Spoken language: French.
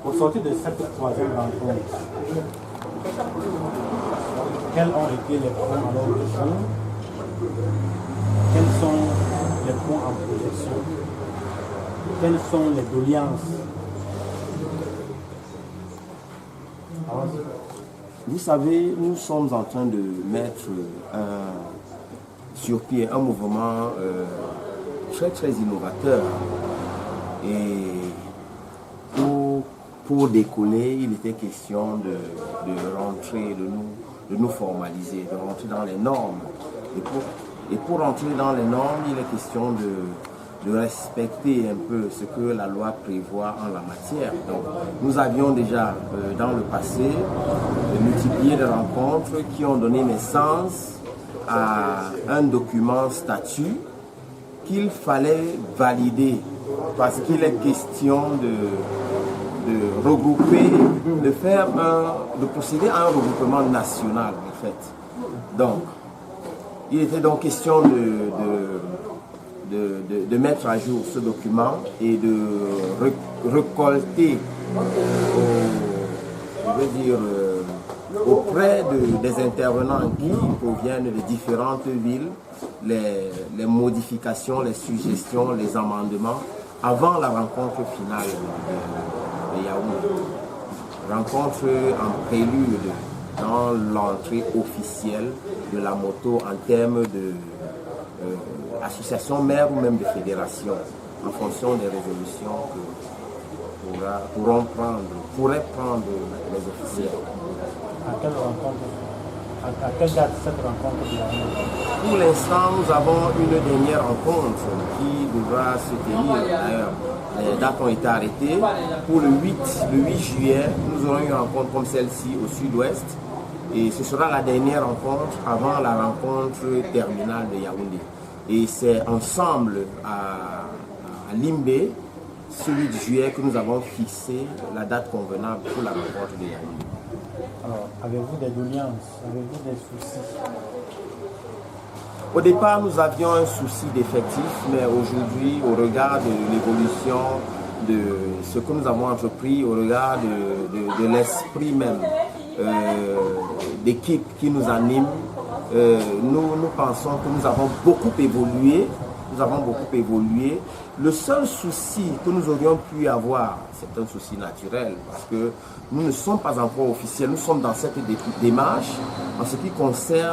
Au sortir de cette troisième rencontre, quels ont été les points à l'ordre du jour? Quels sont les points en projection? Quelles sont les doléances? Vous savez, nous sommes en train de mettre sur pied un mouvement très innovateur. Et pour décoller, il était question de rentrer, de nous formaliser, de rentrer dans les normes. Et pour rentrer dans les normes, il est question de respecter un peu ce que la loi prévoit en la matière. Donc, nous avions déjà dans le passé multiplié des rencontres qui ont donné naissance à un document statut qu'il fallait valider parce qu'il est question de regrouper, de procéder à un regroupement national en fait. Donc, il était donc question de mettre à jour ce document et de récolter, auprès des intervenants qui proviennent de différentes villes, les modifications, les suggestions, les amendements avant la rencontre finale de Yaoundé. Rencontre en prélude dans l'entrée officielle de la moto en termes de association mère ou même de fédération, en fonction des résolutions que pourraient prendre les officiels. À quelle date cette rencontre de Yaoundé? Pour l'instant, nous avons une dernière rencontre qui devra se tenir. D'ailleurs, les dates ont été arrêtées. Pour le 8 juillet, nous aurons une rencontre comme celle-ci au sud-ouest. Et ce sera la dernière rencontre avant la rencontre terminale de Yaoundé. Et c'est ensemble à Limbé, ce 8 juillet, que nous avons fixé la date convenable pour la rencontre de Yaoundé. Alors, avez-vous des doléances? Avez-vous des soucis? Au départ, nous avions un souci d'effectif, mais aujourd'hui, au regard de l'évolution de ce que nous avons entrepris, au regard de l'esprit même d'équipe qui nous anime, nous pensons que nous avons beaucoup évolué. Le seul souci que nous aurions pu avoir, c'est un souci naturel, parce que nous ne sommes pas encore officiels, nous sommes dans cette démarche en ce qui concerne